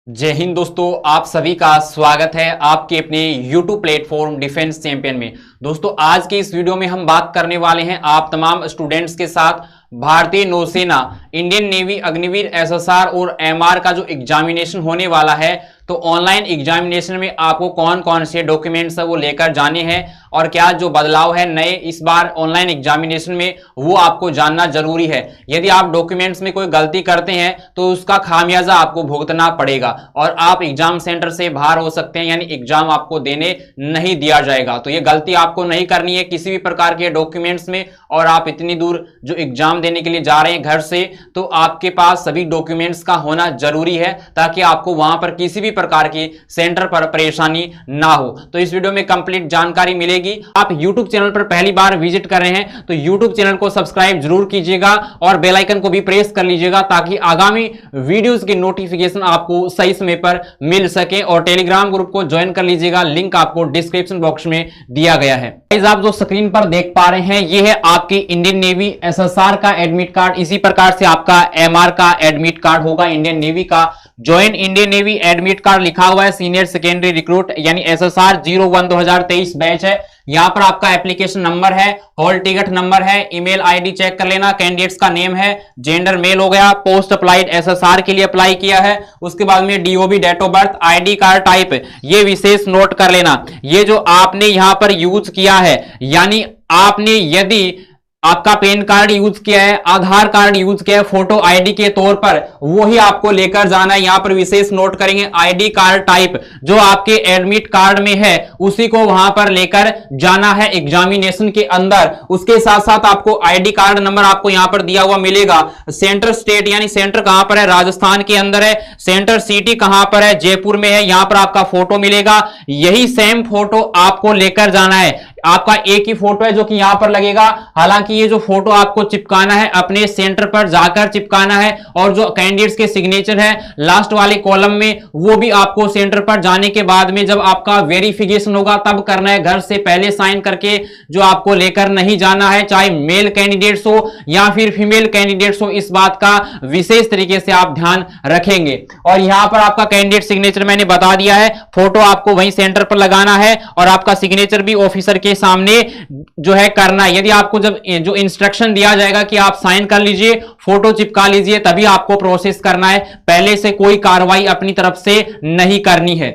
जय हिंद दोस्तों, आप सभी का स्वागत है आपके अपने YouTube प्लेटफॉर्म डिफेंस चैंपियन में। दोस्तों आज के इस वीडियो में हम बात करने वाले हैं आप तमाम स्टूडेंट्स के साथ भारतीय नौसेना, इंडियन नेवी, अग्निवीर, एसएसआर और एमआर का जो एग्जामिनेशन होने वाला है, तो ऑनलाइन एग्जामिनेशन में आपको कौन कौन से डॉक्यूमेंट्स है वो लेकर जाने हैं और क्या जो बदलाव है नए इस बार ऑनलाइन एग्जामिनेशन में वो आपको जानना जरूरी है। यदि आप डॉक्यूमेंट्स में कोई गलती करते हैं तो उसका खामियाजा आपको भुगतना पड़ेगा और आप एग्जाम सेंटर से बाहर हो सकते हैं, यानी एग्जाम आपको देने नहीं दिया जाएगा। तो ये गलती आपको नहीं करनी है किसी भी प्रकार के डॉक्यूमेंट्स में। और आप इतनी दूर जो एग्जाम देने के लिए जा रहे हैं घर से, तो आपके पास सभी डॉक्यूमेंट्स का होना जरूरी है ताकि आपको वहां पर किसी भी प्रकार की सेंटर पर परेशानी ना हो। तो इस वीडियो में कंप्लीट जानकारी मिलेगी। आप YouTube चैनल पर पहली बार विजिट कर रहे हैं तो YouTube चैनल को सब्सक्राइब जरूर कीजिएगा और बेल आइकन को भी प्रेस कर लीजिएगा ताकि आगामी वीडियोस की नोटिफिकेशन आपको सही समय पर मिल सके। और टेलीग्राम ग्रुप को ज्वाइन कर लीजिएगा, लिंक आपको डिस्क्रिप्शन बॉक्स में दिया गया है। आप जो स्क्रीन पर देख पा रहे हैं ये है आपकी इंडियन नेवी एसएसआर का एडमिट कार्ड। इसी प्रकार से आपका एमआर का एडमिट कार्ड होगा। इंडियन नेवी का join Indian navy admit card लिखा हुआ है, सीनियर सेकेंडरी रिक्रूट यानी एसएसआर 01 2023 बैच है। यहां पर आपका एप्लीकेशन नंबर है, हॉल टिकट नंबर है, ईमेल आईडी चेक कर लेना, कैंडिडेट्स का नेम है, जेंडर मेल हो गया, पोस्ट अप्लाइड एसएसआर के लिए अप्लाई किया है। उसके बाद में DOB date of birth, ID card type, ये विशेष नोट कर लेना। ये जो आपने यहां पर यूज किया है, यानी आपने यदि आपका पैन कार्ड यूज किया है, आधार कार्ड यूज किया है फोटो आईडी के तौर पर, वो ही आपको लेकर जाना है। यहां पर विशेष नोट करेंगे आईडी कार्ड टाइप जो आपके एडमिट कार्ड में है उसी को वहां पर लेकर जाना है एग्जामिनेशन के अंदर। उसके साथ साथ आपको आईडी कार्ड नंबर आपको यहां पर दिया हुआ मिलेगा। सेंटर स्टेट यानी सेंटर कहां पर है, राजस्थान के अंदर है। सेंटर सिटी कहां पर है, जयपुर में है। यहां पर आपका फोटो मिलेगा, यही सेम फोटो आपको लेकर जाना है। आपका एक ही फोटो है जो कि यहां पर लगेगा। हालांकि ये जो फोटो आपको चिपकाना है अपने सेंटर पर जाकर चिपकाना है और जो कैंडिडेट्स के सिग्नेचर है लास्ट वाले कॉलम में वो भी आपको सेंटर पर जाने के बाद में जब आपका वेरिफिकेशन होगा तब करना है। घर से पहले साइन करके जो आपको लेकर नहीं जाना है, चाहे मेल कैंडिडेट्स हो या फिर फीमेल कैंडिडेट्स हो, इस बात का विशेष तरीके से आप ध्यान रखेंगे। और यहां पर आपका कैंडिडेट सिग्नेचर मैंने बता दिया है, फोटो आपको वहीं सेंटर पर लगाना है और आपका सिग्नेचर भी ऑफिसर के सामने जो है करना है। यदि आपको जब जो इंस्ट्रक्शन दिया जाएगा कि आप साइन कर लीजिए, फोटो चिपका लीजिए, तभी आपको प्रोसेस करना है। पहले से कोई कार्रवाई अपनी तरफ से नहीं करनी है।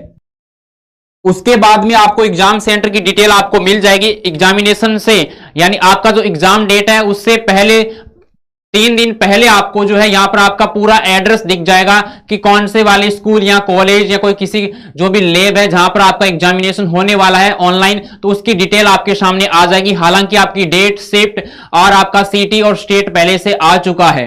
उसके बाद में आपको एग्जाम सेंटर की डिटेल आपको मिल जाएगी एग्जामिनेशन से, यानी आपका जो एग्जाम डेट है उससे पहले 3 दिन पहले आपको जो है यहां पर आपका पूरा एड्रेस दिख जाएगा कि कौन से वाले स्कूल या कॉलेज या कोई किसी जो भी लैब है जहां पर आपका एग्जामिनेशन होने वाला है ऑनलाइन, तो उसकी डिटेल आपके सामने आ जाएगी। हालांकि आपकी डेट, शिफ्ट और आपका सिटी और स्टेट पहले से आ चुका है।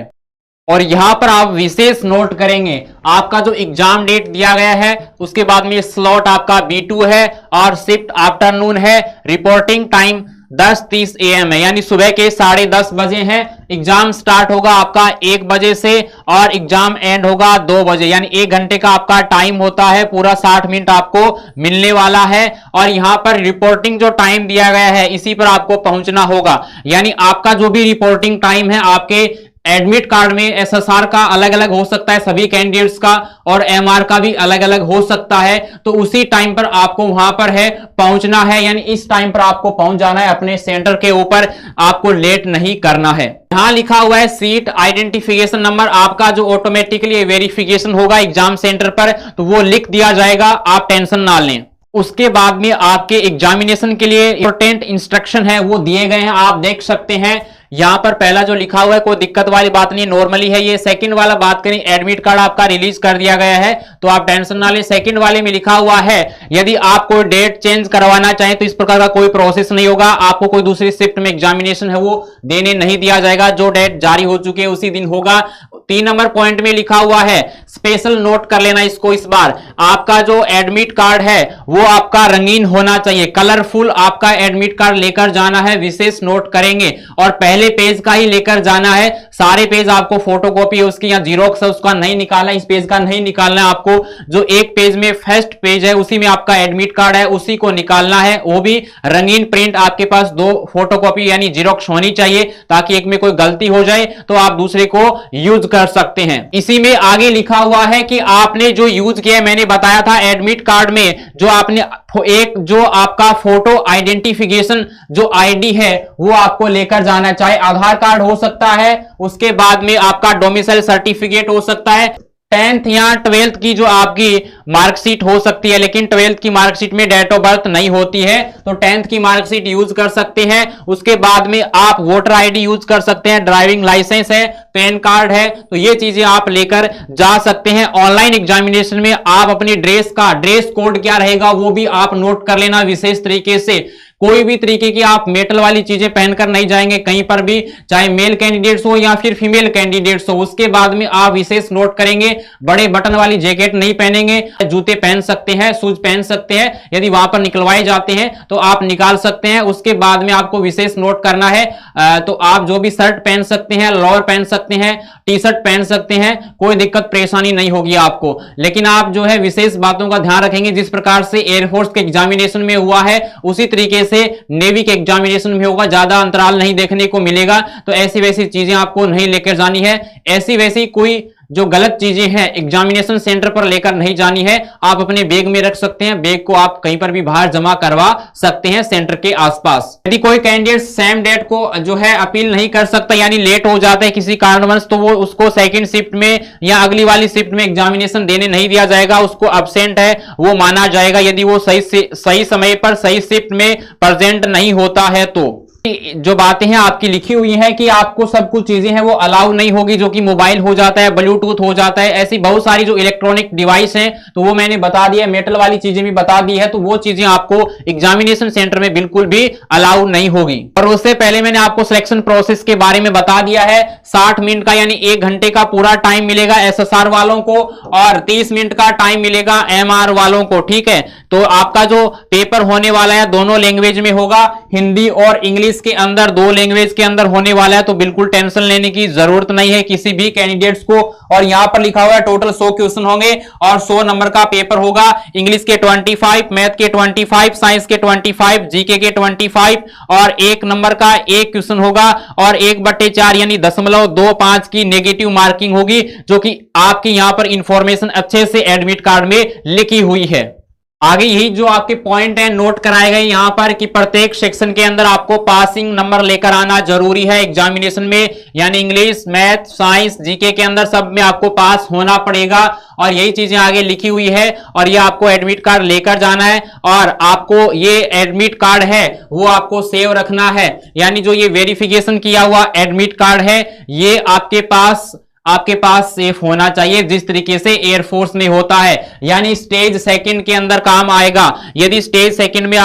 और यहां पर आप विशेष नोट करेंगे आपका जो एग्जाम डेट दिया गया है उसके बाद में स्लॉट आपका B2 है और शिफ्ट आफ्टरनून है। रिपोर्टिंग टाइम 10:30 AM है, यानी सुबह के 10:30 बजे है। एग्जाम स्टार्ट होगा आपका 1 बजे से और एग्जाम एंड होगा 2 बजे, यानी 1 घंटे का आपका टाइम होता है। पूरा 60 मिनट आपको मिलने वाला है। और यहां पर रिपोर्टिंग जो टाइम दिया गया है इसी पर आपको पहुंचना होगा, यानी आपका जो भी रिपोर्टिंग टाइम है आपके एडमिट कार्ड में एसएसआर का अलग अलग हो सकता है सभी कैंडिडेट्स का, और एमआर का भी अलग अलग हो सकता है। तो उसी टाइम पर आपको वहां पर है पहुंचना है, यानी इस टाइम पर आपको पहुंच जाना है अपने सेंटर के ऊपर, आपको लेट नहीं करना है। यहां लिखा हुआ है सीट आइडेंटिफिकेशन नंबर, आपका जो ऑटोमेटिकली वेरिफिकेशन होगा एग्जाम सेंटर पर तो वो लिख दिया जाएगा, आप टेंशन ना लें। उसके बाद में आपके एग्जामिनेशन के लिए इंपॉर्टेंट इंस्ट्रक्शन है वो दिए गए हैं, आप देख सकते हैं। यहां पर पहला जो लिखा हुआ है कोई दिक्कत वाली बात नहीं, नॉर्मली है ये। सेकंड वाला बात करें, एडमिट कार्ड आपका रिलीज कर दिया गया है तो आप टेंशन ना लें। सेकंड वाले में लिखा हुआ है यदि आप कोई डेट चेंज करवाना चाहें तो इस प्रकार का कोई प्रोसेस नहीं होगा। आपको कोई दूसरी शिफ्ट में एग्जामिनेशन है वो देने नहीं दिया जाएगा, जो डेट जारी हो चुकी है उसी दिन होगा। 3 नंबर पॉइंट में लिखा हुआ है, स्पेशल नोट कर लेना इसको इस बार, आपका जो एडमिट कार्ड है वो आपका रंगीन होना चाहिए, कलरफुल आपका एडमिट कार्ड लेकर जाना है, विशेष नोट करेंगे। और पहले पेज का ही लेकर जाना है, सारे पेज आपको फोटोकॉपी है उसकी या जीरोक्स है उसका नहीं निकालना, इस पेज का नहीं निकालना है आपको। जो एक पेज में फर्स्ट पेज है उसी में आपका एडमिट कार्ड है उसी को निकालना है, वो भी रंगीन प्रिंट। आपके पास 2 फोटोकॉपी यानी जीरोक्स होनी चाहिए ताकि एक में कोई गलती हो जाए तो आप दूसरे को यूज कर सकते हैं। इसी में आगे लिखा हुआ है कि आपने जो यूज किया, मैंने बताया था एडमिट कार्ड में जो आपने एक जो आपका फोटो आइडेंटिफिकेशन जो आईडी है वो आपको लेकर जाना, चाहे आधार कार्ड हो सकता है, उसके बाद में आपका डोमिसाइल सर्टिफिकेट हो सकता है, 10th या 12th की जो आपकी मार्कशीट हो सकती है, लेकिन 12th की मार्कशीट में डेट ऑफ बर्थ नहीं होती है, तो 10th की मार्कशीट यूज कर सकते हैं। उसके बाद में आप वोटर आईडी यूज कर सकते हैं, ड्राइविंग लाइसेंस है, पैन कार्ड है, तो ये चीजें आप लेकर जा सकते हैं। ऑनलाइन एग्जामिनेशन में आप अपनी ड्रेस कोड क्या रहेगा वो भी आप नोट कर लेना विशेष तरीके से। कोई भी तरीके की आप मेटल वाली चीजें पहनकर नहीं जाएंगे कहीं पर भी, चाहे मेल कैंडिडेट्स हो या फिर फीमेल कैंडिडेट्स हो। उसके बाद में आप विशेष नोट करेंगे, बड़े बटन वाली जैकेट नहीं पहनेंगे, जूते पहन सकते हैं, शूज पहन सकते हैं, यदि वहां पर निकलवाए जाते हैं तो आप निकाल सकते हैं। उसके बाद में आपको विशेष नोट करना है, तो आप जो भी शर्ट पहन सकते हैं, लोअर पहन सकते हैं, टी शर्ट पहन सकते हैं, कोई दिक्कत परेशानी नहीं होगी आपको। लेकिन आप जो है विशेष बातों का ध्यान रखेंगे, जिस प्रकार से एयरफोर्स के एग्जामिनेशन में हुआ है उसी तरीके से नेवी के एग्जामिनेशन में होगा, ज्यादा अंतराल नहीं देखने को मिलेगा। तो ऐसी वैसी चीजें आपको नहीं लेकर जानी है, ऐसी वैसी कोई जो गलत चीजें हैं एग्जामिनेशन सेंटर पर लेकर नहीं जानी है। आप अपने बैग में रख सकते हैं, बैग को आप कहीं पर भी बाहर जमा करवा सकते हैं सेंटर के आसपास। यदि कोई कैंडिडेट सेम डेट को जो है अपील नहीं कर सकता, यानी लेट हो जाता है किसी कारणवश, तो वो उसको सेकंड शिफ्ट में या अगली वाली शिफ्ट में एग्जामिनेशन देने नहीं दिया जाएगा, उसको अब्सेंट है वो माना जाएगा, यदि वो सही समय पर सही शिफ्ट में प्रेजेंट नहीं होता है। तो जो बातें हैं आपकी लिखी हुई है कि आपको सब कुछ चीजें हैं वो अलाउ नहीं होगी, जो कि मोबाइल हो जाता है, ब्लूटूथ हो जाता है, ऐसी बहुत सारी जो इलेक्ट्रॉनिक डिवाइस हैं तो वो मैंने बता दिया, मेटल वाली चीजें भी बता दी है, तो वो चीजें आपको एग्जामिनेशन सेंटर में बिल्कुल भी अलाउ नहीं होगी। और उससे पहले मैंने आपको सिलेक्शन प्रोसेस के बारे में बता दिया है। 60 मिनट का यानी 1 घंटे का पूरा टाइम मिलेगा SSR वालों को, और 30 मिनट का टाइम मिलेगा MR वालों को, ठीक है। तो आपका जो पेपर होने वाला है दोनों लैंग्वेज में होगा, हिंदी और इंग्लिश के अंदर, 2 लैंग्वेज के अंदर होने वाला है, तो बिल्कुल टेंशन लेने की जरूरत नहीं है किसी भी कैंडिडेट्स को। और यहां पर लिखा हुआ है टोटल 100 क्वेश्चन होंगे और 100 नंबर का पेपर होगा। इंग्लिश के 25, मैथ के 25, साइंस के 25, जीके के 25 और 1 नंबर का 1 क्वेश्चन होगा और 1/4 यानी 0.25 की नेगेटिव मार्किंग होगी, जो कि आपकी यहां पर इंफॉर्मेशन अच्छे से एडमिट कार्ड में लिखी हुई है। आगे यही जो आपके पॉइंट है नोट कराए गए यहां पर कि प्रत्येक सेक्शन के अंदर आपको पासिंग नंबर लेकर आना जरूरी है एग्जामिनेशन में, यानी इंग्लिश, मैथ, साइंस, जीके के अंदर सब में आपको पास होना पड़ेगा। और यही चीजें आगे लिखी हुई है, और ये आपको एडमिट कार्ड लेकर जाना है, और आपको ये एडमिट कार्ड है वो आपको सेव रखना है, यानी जो ये वेरिफिकेशन किया हुआ एडमिट कार्ड है ये आपके पास सेफ होना चाहिए, जिस तरीके से एयरफोर्स में होता है, यानी स्टेज सेकंड के अंदर काम आएगा। यदि स्टेज सेकंड में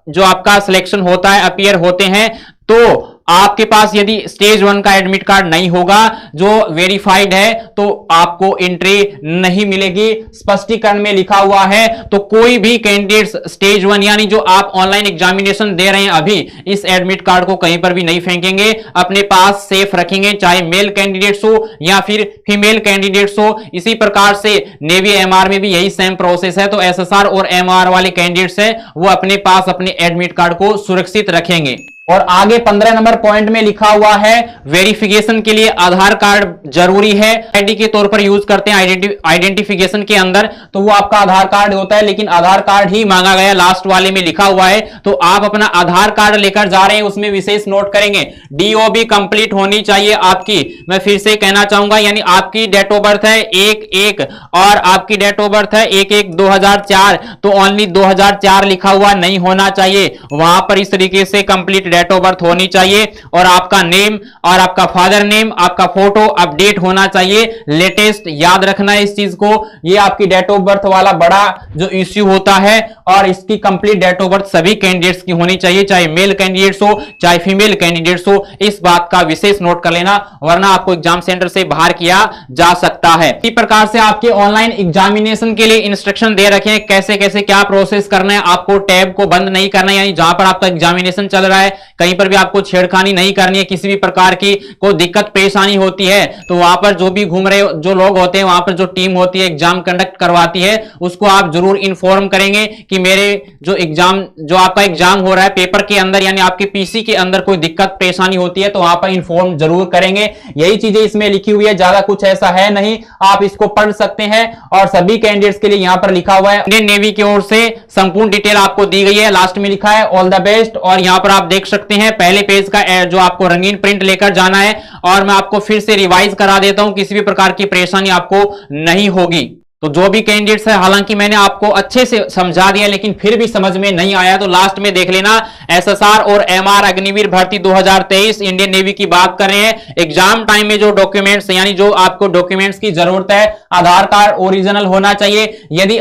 जो आपका सिलेक्शन होता है, अपीयर होते हैं, तो आपके पास यदि स्टेज 1 का एडमिट कार्ड नहीं होगा जो वेरीफाइड है, तो आपको एंट्री नहीं मिलेगी। स्पष्टीकरण में लिखा हुआ है, तो कोई भी कैंडिडेट स्टेज 1 यानी जो आप ऑनलाइन एग्जामिनेशन दे रहे हैं अभी, इस एडमिट कार्ड को कहीं पर भी नहीं फेंकेंगे, अपने पास सेफ रखेंगे, चाहे मेल कैंडिडेट्स हो या फिर फीमेल कैंडिडेट्स हो। इसी प्रकार से नेवी MR में भी यही सेम प्रोसेस है, तो SSR और MR वाले कैंडिडेट्स हैं वो अपने पास अपने एडमिट कार्ड को सुरक्षित रखेंगे। और आगे 15 नंबर पॉइंट में लिखा हुआ है वेरिफिकेशन के लिए आधार कार्ड जरूरी है, आईडी के तौर पर यूज करते हैं आइडेंटिफिकेशन के अंदर, तो वो आपका आधार कार्ड होता है, लेकिन आधार कार्ड ही मांगा गया, लास्ट वाले में लिखा हुआ है। तो आप अपना आधार कार्ड लेकर जा रहे हैं, उसमें विशेष नोट करेंगे DOB कंप्लीट होनी चाहिए आपकी। मैं फिर से कहना चाहूंगा, यानी आपकी डेट ऑफ बर्थ है 1/1 और आपकी डेट ऑफ बर्थ है 1/1/2004, तो ओनली 2004 लिखा हुआ नहीं होना चाहिए, वहां पर इस तरीके से कंप्लीट डेट ऑफ बर्थ होनी चाहिए, और आपका नेम और आपका फादर नेम, आपका फोटो अपडेट होना चाहिए, लेटेस्ट याद रखना है इस चीज को। ये आपकी डेट ऑफ बर्थ वाला बड़ा जो इश्यू होता है, और इसकी कंप्लीट डेट ऑफ बर्थ सभी कैंडिडेट्स की होनी चाहिए, चाहे मेल कैंडिडेट्स हो चाहे फीमेल कैंडिडेट्स हो। इस बात का विशेष नोट कर लेना, वरना आपको एग्जाम सेंटर से बाहर किया जा सकता है। इसी प्रकार से आपके ऑनलाइन एग्जामिनेशन के लिए इंस्ट्रक्शन दे रखे हैं, कैसे कैसे क्या प्रोसेस करना है। आपको टैब को बंद नहीं करना है, यानी जहां पर आपका एग्जामिनेशन चल रहा है कहीं पर भी आपको छेड़खानी नहीं करनी है, किसी भी प्रकार की कोई दिक्कत परेशानी होती है तो वहां पर जो भी घूम रहे जो लोग होते हैं, वहां पर जो टीम होती है एग्जाम कंडक्ट करवाती है, उसको आप जरूर इन्फॉर्म करेंगे कि कि मेरे जो आपका एग्जाम हो रहा है पेपर के अंदर यानी आपके पीसी के अंदर कोई दिक्कत परेशानी होती है तो वहां पर इन्फॉर्म जरूर करेंगे। यही चीजें इसमें लिखी हुई है, ज्यादा कुछ ऐसा है नहीं, आप इसको पढ़ सकते हैं। और सभी कैंडिडेट्स के लिए यहां पर लिखा हुआ है इंडियन नेवी की ओर से संपूर्ण डिटेल आपको दी गई है, लास्ट में लिखा है ऑल द बेस्ट। और यहां पर आप देख सकते हैं पहले पेज का जो आपको रंगीन प्रिंट लेकर जाना है। और मैं आपको फिर से रिवाइज करा देता हूं, किसी भी प्रकार की परेशानी आपको नहीं होगी। तो जो भी कैंडिडेट्स है, हालांकि मैंने आपको अच्छे से समझा दिया लेकिन फिर भी समझ में नहीं आया तो लास्ट में देख लेना। एसएसआर और एमआर अग्निवीर भर्ती 2023 इंडियन नेवी की बात कर रहे हैं। एग्जाम टाइम में जो डॉक्यूमेंट्स यानी जो आपको डॉक्यूमेंट्स की जरूरत है, आधार कार्ड ओरिजिनल होना चाहिए। यदि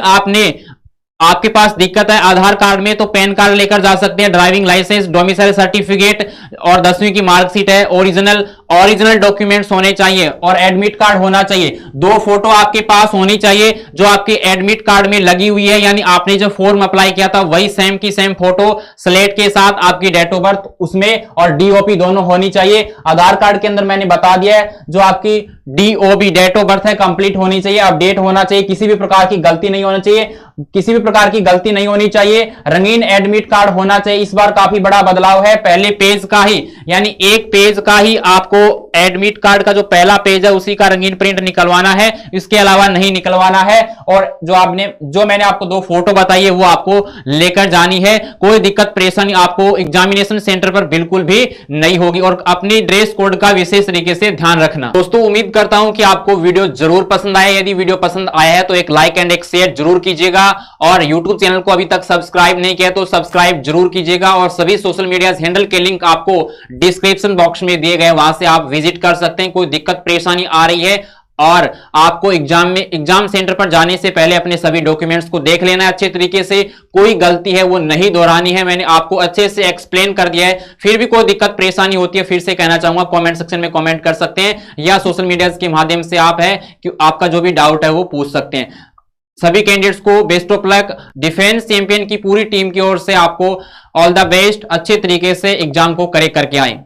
आपके पास दिक्कत है आधार कार्ड में तो पैन कार्ड लेकर जा सकते हैं, ड्राइविंग लाइसेंस, डोमिसाइल सर्टिफिकेट और 10वीं की मार्कशीट है, ओरिजिनल डॉक्यूमेंट्स होने चाहिए और एडमिट कार्ड होना चाहिए। 2 फोटो आपके पास होनी चाहिए जो आपके एडमिट कार्ड में लगी हुई है, यानी आपने जो फॉर्म अप्लाई किया था वही सेम की सेम फोटो स्लेट के साथ आपकी डेट ऑफ बर्थ उसमें और डीओपी दोनों होनी चाहिए। आधार कार्ड के अंदर मैंने बता दिया है जो आपकी डीओबी डेट ऑफ बर्थ है कंप्लीट होनी चाहिए, अपडेट होना चाहिए, किसी भी प्रकार की गलती नहीं होनी चाहिए, किसी भी प्रकार की गलती नहीं होनी चाहिए। रंगीन एडमिट कार्ड होना चाहिए। इस बार काफी बड़ा बदलाव है, पहले पेज का ही यानी एक पेज का ही आपको एडमिट कार्ड का जो पहला पेज है उसी का रंगीन प्रिंट निकलवाना है, इसके अलावा नहीं निकलवाना है। और जो मैंने आपको 2 फोटो बताई है वो आपको लेकर जानी है। कोई दिक्कत परेशानी आपको एग्जामिनेशन सेंटर पर बिल्कुल भी नहीं होगी। और अपनी ड्रेस कोड का विशेष तरीके से ध्यान रखना। दोस्तों उम्मीद करता हूं कि आपको वीडियो जरूर पसंद आया। यदि वीडियो पसंद आया है तो एक लाइक एंड एक शेयर जरूर कीजिएगा और YouTube चैनल को अभी तक सब्सक्राइब नहीं किया तो सब्सक्राइब जरूर कीजिएगा। और सभी सोशल मीडिया हैंडल के लिंक आपको डिस्क्रिप्शन बॉक्स में दिए गए, वहां से आप विजिट कर सकते हैं। कोई दिक्कत परेशानी आ रही है और आपको एग्जाम सेंटर पर जाने से पहले अपने सभी डॉक्यूमेंट्स को देख लेना है अच्छे तरीके से, कोई गलती है वो नहीं दोहरानी है। मैंने आपको अच्छे से एक्सप्लेन कर दिया है। फिर भी कोई दिक्कत परेशानी होती है फिर से कहना चाहूंगा कमेंट सेक्शन में कमेंट कर सकते हैं या सोशल मीडिया के माध्यम से आप है कि आपका जो भी डाउट है वो पूछ सकते हैं। सभी कैंडिडेट्स को best of luck. Defence champion की पूरी टीम की ओर से आपको ऑल द बेस्ट। अच्छे तरीके से एग्जाम को करेक्ट करके आए।